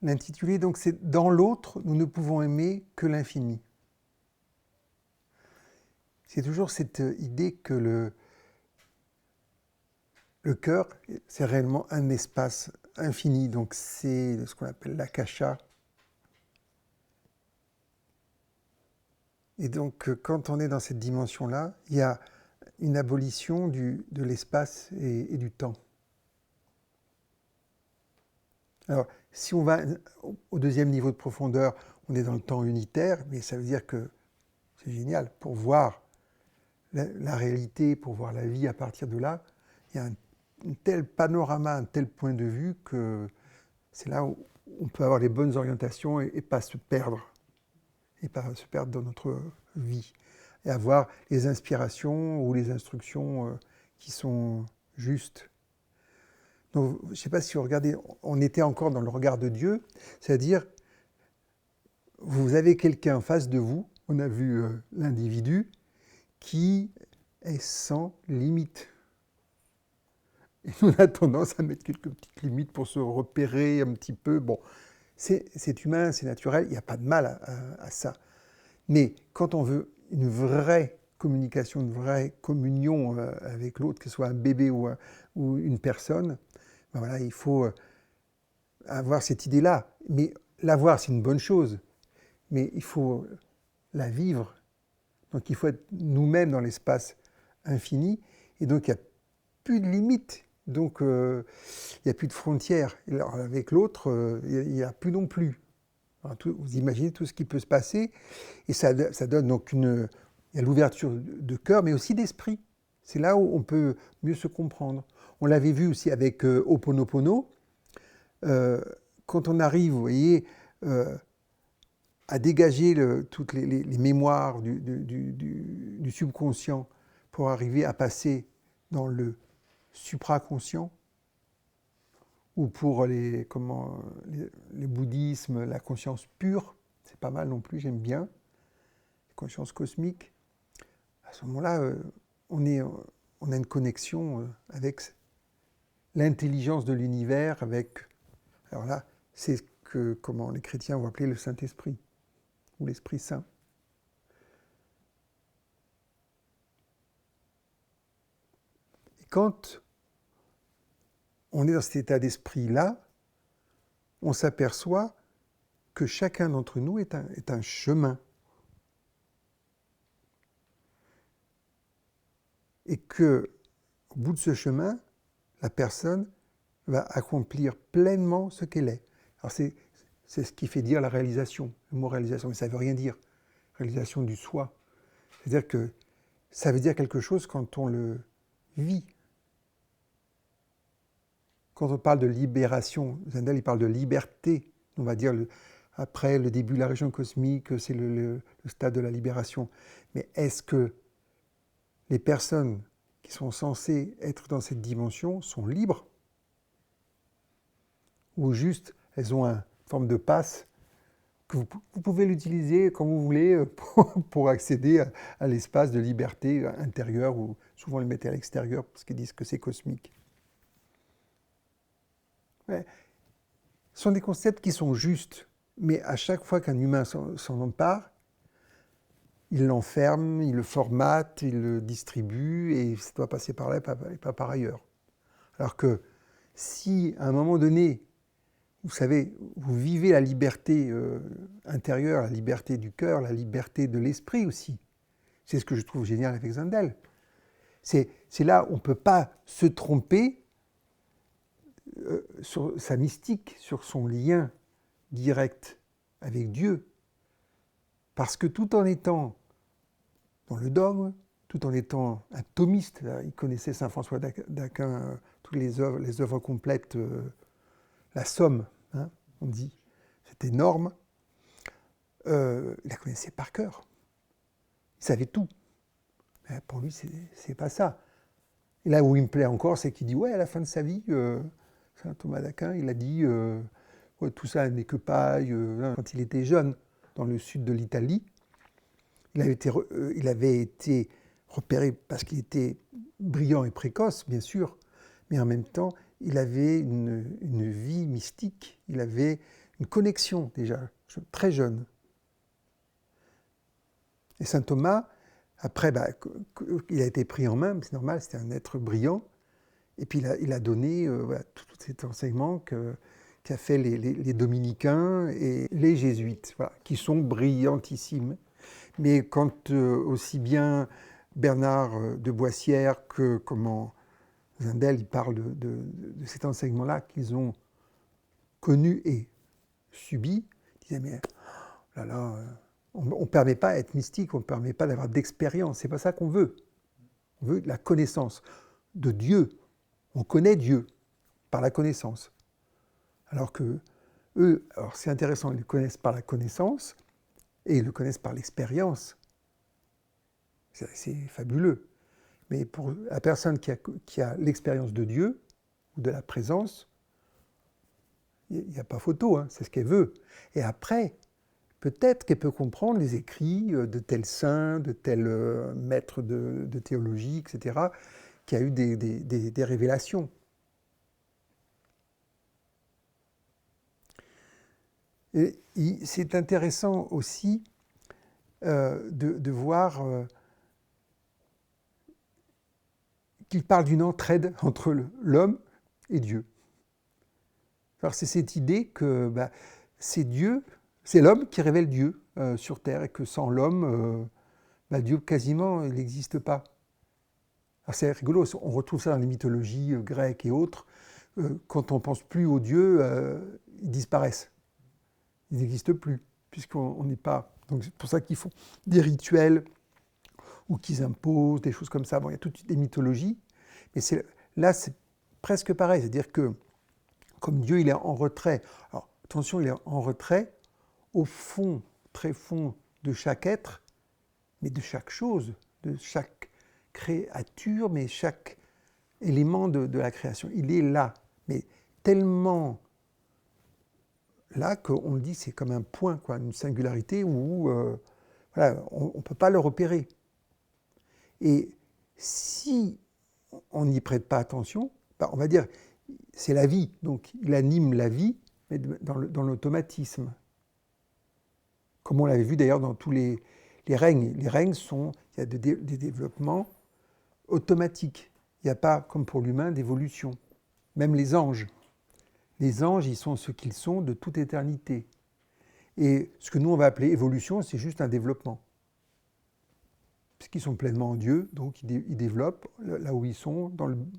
L'intitulé, donc, c'est « Dans l'autre, nous ne pouvons aimer que l'infini ». C'est toujours cette idée que le cœur, c'est réellement un espace infini. Donc, c'est ce qu'on appelle l'akasha. Et donc, quand on est dans cette dimension-là, il y a une abolition de l'espace et du temps. Alors, si on va au deuxième niveau de profondeur, on est dans le temps unitaire, mais ça veut dire que c'est génial. Pour voir la réalité, pour voir la vie à partir de là, il y a un tel panorama, un tel point de vue que c'est là où on peut avoir les bonnes orientations et pas se perdre. Et pas se perdre dans notre vie. Et avoir les inspirations ou les instructions qui sont justes. Donc, je ne sais pas si vous regardez, on était encore dans le regard de Dieu, c'est-à-dire, vous avez quelqu'un en face de vous, on a vu l'individu, qui est sans limite. Et on a tendance à mettre quelques petites limites pour se repérer un petit peu. Bon, c'est humain, c'est naturel, il n'y a pas de mal à ça. Mais quand on veut une vraie communication, une vraie communion avec l'autre, que ce soit un bébé ou une personne, ben voilà, il faut avoir cette idée-là. Mais l'avoir, c'est une bonne chose. Mais il faut la vivre. Donc il faut être nous-mêmes dans l'espace infini. Et donc il n'y a plus de limites. Donc il n'y a plus de frontières. Et alors, avec l'autre, il n'y a plus non plus. Alors, vous imaginez tout ce qui peut se passer. Et ça donne donc il y a l'ouverture de cœur, mais aussi d'esprit. C'est là où on peut mieux se comprendre. On l'avait vu aussi avec Ho'oponopono. Quand on arrive, vous voyez, à dégager toutes les mémoires du subconscient pour arriver à passer dans le supraconscient, ou pour les bouddhismes, la conscience pure, c'est pas mal non plus, j'aime bien, la conscience cosmique. À ce moment-là, on a une connexion avec l'intelligence de l'univers, alors là, c'est ce que les chrétiens vont appeler le Saint-Esprit, ou l'Esprit Saint. Et quand on est dans cet état d'esprit-là, on s'aperçoit que chacun d'entre nous est un chemin. Et que, au bout de ce chemin, la personne va accomplir pleinement ce qu'elle est. Alors c'est ce qui fait dire la réalisation, le mot réalisation, mais ça ne veut rien dire. Réalisation du soi. C'est-à-dire que ça veut dire quelque chose quand on le vit. Quand on parle de libération, Zendel il parle de liberté, on va dire après le début de la région cosmique, c'est le stade de la libération. Mais est-ce que les personnes qui sont censées être dans cette dimension sont libres? Ou juste elles ont une forme de passe que vous pouvez l'utiliser comme vous voulez pour accéder à l'espace de liberté intérieure, ou souvent ils le mettent à l'extérieur parce qu'ils disent que c'est cosmique. Ouais. Ce sont des concepts qui sont justes, mais à chaque fois qu'un humain s'en empare, il l'enferme, il le formate, il le distribue, et ça doit passer par là et pas par ailleurs. Alors que si, à un moment donné, vous savez, vous vivez la liberté intérieure, la liberté du cœur, la liberté de l'esprit aussi, c'est ce que je trouve génial avec Zendel. C'est là où on ne peut pas se tromper sur sa mystique, sur son lien direct avec Dieu. Parce que tout en étant dans le dogme, tout en étant un thomiste, il connaissait Saint François d'Aquin, toutes les œuvres complètes, la somme, hein, on dit, c'est énorme. Il la connaissait par cœur. Il savait tout. Mais pour lui, c'est pas ça. Et là où il me plaît encore, c'est qu'il dit, ouais, à la fin de sa vie, Saint Thomas d'Aquin, il a dit, ouais, tout ça n'est que paille. Quand il était jeune, dans le sud de l'Italie, il avait été repéré parce qu'il était brillant et précoce, bien sûr, mais en même temps, il avait une vie mystique, il avait une connexion déjà, très jeune. Et saint Thomas, après, il a été pris en main, c'est normal, c'était un être brillant, et puis il a donné tout cet enseignement qu'a fait les dominicains et les jésuites, voilà, qui sont brillantissimes. Mais quand aussi bien Bernard de Boissière que Zindel, ils parlent de cet enseignement-là qu'ils ont connu et subi, ils disaient mais là là, on ne permet pas d'être mystique, on ne permet pas d'avoir d'expérience, c'est pas ça qu'on veut. On veut de la connaissance de Dieu. On connaît Dieu par la connaissance. Alors que eux, alors c'est intéressant, ils le connaissent par la connaissance et ils le connaissent par l'expérience. C'est fabuleux. Mais pour la personne qui a l'expérience de Dieu ou de la présence, il n'y a pas photo, hein, c'est ce qu'elle veut. Et après, peut-être qu'elle peut comprendre les écrits de tel saint, de tel maître de théologie, etc., qui a eu des révélations. Et c'est intéressant aussi de voir qu'il parle d'une entraide entre l'homme et Dieu. Alors c'est cette idée que c'est Dieu, c'est l'homme qui révèle Dieu sur Terre, et que sans l'homme, Dieu quasiment il n'existe pas. Alors c'est rigolo, on retrouve ça dans les mythologies grecques et autres. Quand on ne pense plus aux dieux, ils disparaissent. Ils n'existent plus, puisqu'on n'est pas... Donc c'est pour ça qu'ils font des rituels, ou qu'ils imposent, des choses comme ça. Bon, il y a toutes des mythologies, mais là c'est presque pareil, c'est-à-dire que comme Dieu il est en retrait, alors attention, il est en retrait au fond, très fond de chaque être, mais de chaque chose, de chaque créature, mais chaque élément de la création. Il est là, mais tellement là qu'on le dit, c'est comme un point, quoi, une singularité où voilà, on ne peut pas le repérer. Et si on n'y prête pas attention, on va dire, c'est la vie, donc il anime la vie, mais dans l'automatisme. Comme on l'avait vu d'ailleurs dans tous les règnes. Les règnes il y a des développements automatiques. Il n'y a pas, comme pour l'humain, d'évolution. Même les anges. Les anges, ils sont ce qu'ils sont de toute éternité. Et ce que nous, on va appeler évolution, c'est juste un développement. Puisqu'ils sont pleinement en Dieu, donc ils développent là où ils sont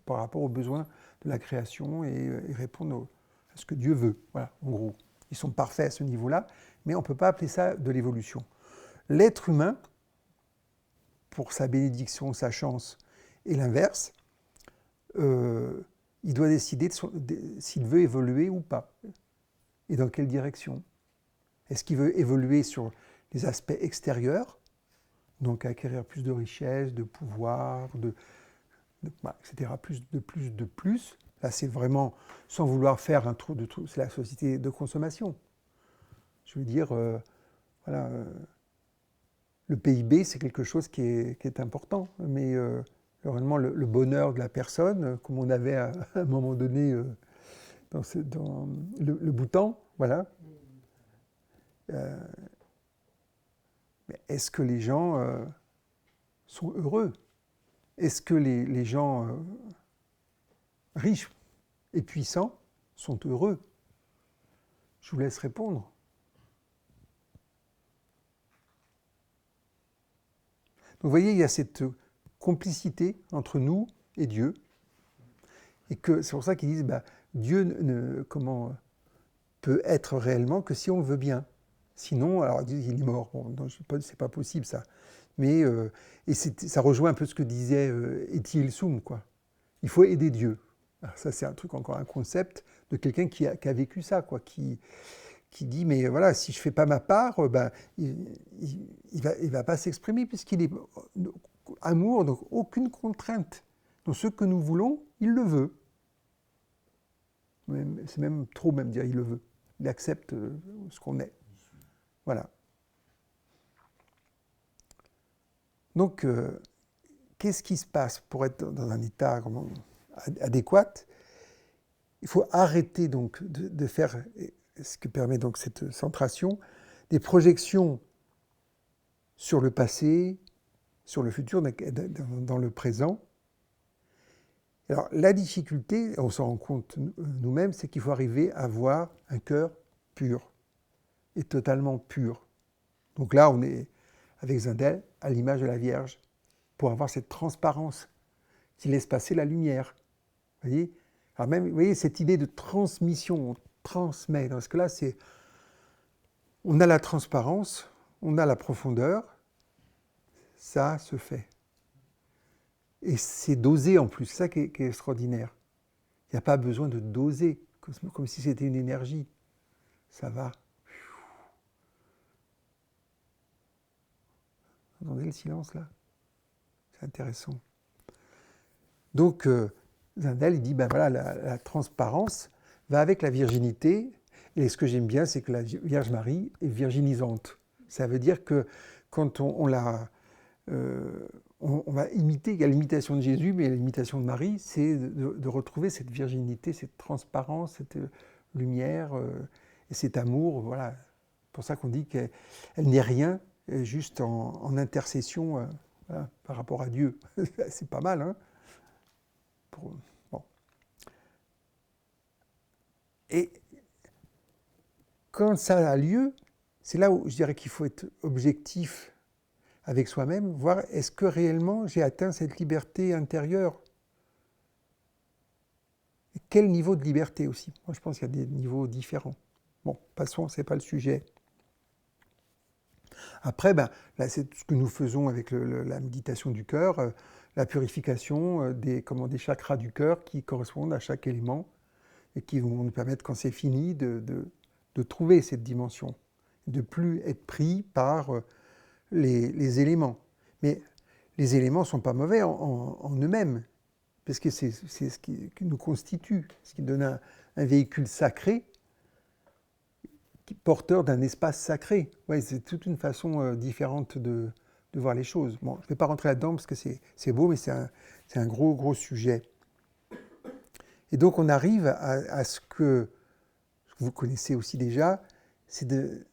par rapport aux besoins de la création et ils répondent à ce que Dieu veut. Voilà, en gros. Ils sont parfaits à ce niveau-là, mais on ne peut pas appeler ça de l'évolution. L'être humain, pour sa bénédiction, sa chance, et l'inverse, il doit décider s'il veut évoluer ou pas. Et dans quelle direction. Est-ce qu'il veut évoluer sur les aspects extérieurs, donc acquérir plus de richesses, de pouvoir, etc., plus. Là, c'est vraiment, sans vouloir faire un trou de tout, c'est la société de consommation. Je veux dire, voilà, le PIB, c'est quelque chose qui est important, mais vraiment le bonheur de la personne, comme on avait à un moment donné dans le Bhoutan, voilà. Mais est-ce que les gens sont heureux? Est-ce que les gens riches et puissants sont heureux? Je vous laisse répondre. Donc vous voyez, il y a cette complicité entre nous et Dieu. Et que c'est pour ça qu'ils disent, Dieu peut être réellement que si on le veut bien. Sinon, alors ils disent qu'il est mort. Bon, c'est pas possible ça. Mais et ça rejoint un peu ce que disait Eti Il-Soum, quoi. Il faut aider Dieu. Alors ça, c'est un truc, encore un concept de quelqu'un qui a vécu ça, quoi, qui dit, mais voilà, si je ne fais pas ma part, il va pas s'exprimer, puisqu'il est amour, donc aucune contrainte. Donc ce que nous voulons, il le veut. C'est même trop même dire il le veut. Il accepte ce qu'on est. Voilà. Donc, qu'est-ce qui se passe pour être dans un état adéquat? Il faut arrêter donc de faire ce que permet donc cette centration, des projections sur le passé, sur le futur, dans le présent. Alors la difficulté, on s'en rend compte nous-mêmes, c'est qu'il faut arriver à avoir un cœur pur, et totalement pur. Donc là, on est, avec Zindel, à l'image de la Vierge, pour avoir cette transparence qui laisse passer la lumière. Vous voyez? Alors même, vous voyez, cette idée de transmission, on transmet, parce que là, c'est, on a la transparence, on a la profondeur, ça se fait. Et c'est dosé en plus, c'est ça qui est extraordinaire. Il n'y a pas besoin de doser, comme si c'était une énergie. Ça va. Vous entendez le silence là? C'est intéressant. Donc, Zindel, il dit, ben voilà, la transparence va avec la virginité. Et ce que j'aime bien, c'est que la Vierge Marie est virginisante. Ça veut dire que quand on va imiter, il y a l'imitation de Jésus, mais l'imitation de Marie, c'est de retrouver cette virginité, cette transparence, cette lumière et cet amour. Voilà. C'est pour ça qu'on dit qu'elle n'est rien, juste en intercession voilà, par rapport à Dieu. C'est pas mal, hein? Bon. Et quand ça a lieu, c'est là où je dirais qu'il faut être objectif avec soi-même, voir est-ce que réellement j'ai atteint cette liberté intérieure? Et quel niveau de liberté aussi? Moi, je pense qu'il y a des niveaux différents. Bon, passons, ce n'est pas le sujet. Après, ben, là, c'est ce que nous faisons avec la méditation du cœur, la purification des chakras du cœur qui correspondent à chaque élément et qui vont nous permettre, quand c'est fini, de trouver cette dimension, de plus être pris par les éléments. Mais les éléments ne sont pas mauvais en eux-mêmes, parce que c'est ce qui nous constitue, ce qui donne un véhicule sacré, porteur d'un espace sacré. Ouais, c'est toute une façon différente de voir les choses. Bon, je ne vais pas rentrer là-dedans parce que c'est beau, mais c'est un gros sujet. Et donc on arrive à ce que vous connaissez aussi déjà, c'est de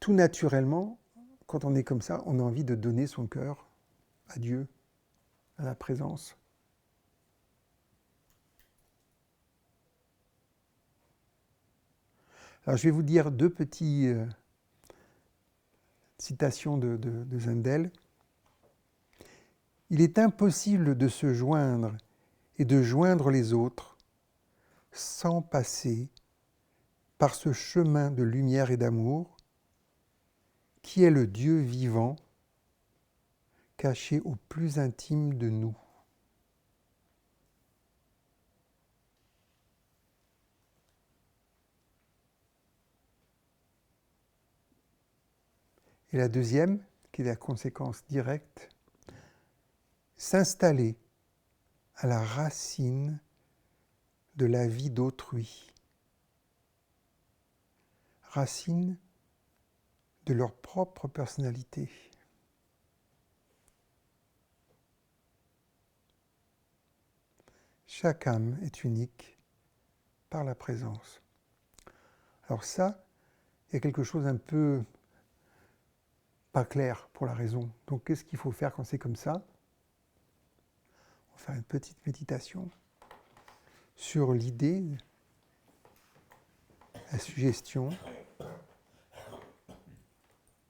tout naturellement, quand on est comme ça, on a envie de donner son cœur à Dieu, à la présence. Alors je vais vous dire deux petites citations de Zindel. Il est impossible de se joindre et de joindre les autres sans passer par ce chemin de lumière et d'amour qui est le Dieu vivant caché au plus intime de nous. Et la deuxième, qui est la conséquence directe, s'installer à la racine de la vie d'autrui, racine de leur propre personnalité. Chaque âme est unique par la présence. Alors ça, il y a quelque chose un peu pas clair pour la raison. Donc qu'est-ce qu'il faut faire quand c'est comme ça? On va faire une petite méditation sur l'idée, la suggestion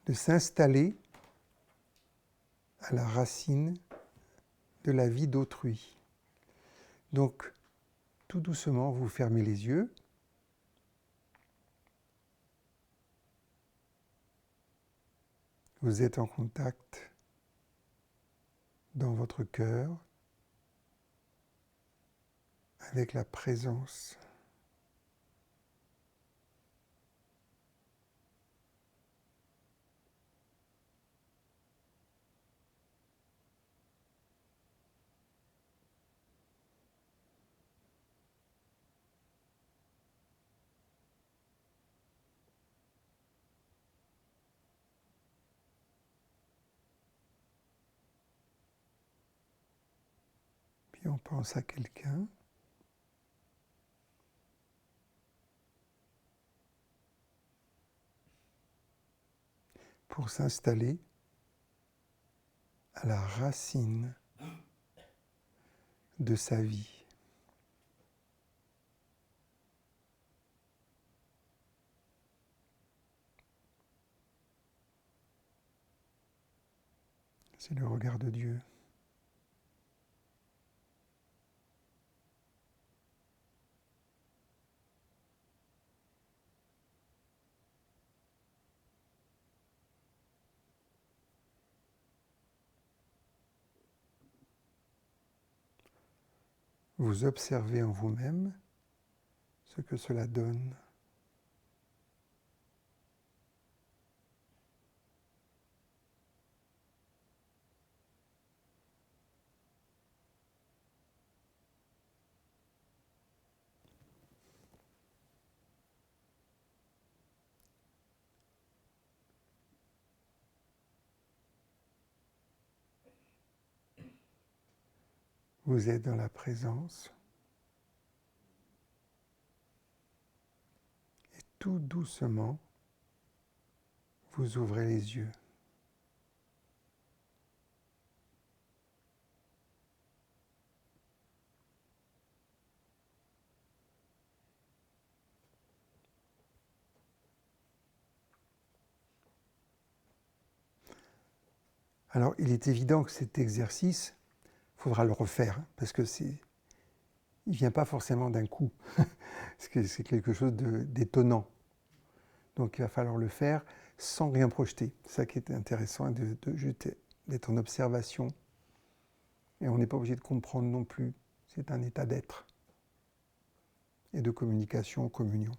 de s'installer à la racine de la vie d'autrui. Donc, tout doucement, vous fermez les yeux. Vous êtes en contact dans votre cœur avec la présence. Puis on pense à quelqu'un. pour s'installer à la racine de sa vie. C'est le regard de Dieu. Vous observez en vous-même ce que cela donne. Vous êtes dans la présence et tout doucement, vous ouvrez les yeux. Alors, il est évident que cet exercice, il faudra le refaire, parce que il ne vient pas forcément d'un coup. C'est quelque chose d'étonnant. Donc, il va falloir le faire sans rien projeter. C'est ça qui est intéressant, d'être en observation. Et on n'est pas obligé de comprendre non plus. C'est un état d'être et de communication, communion.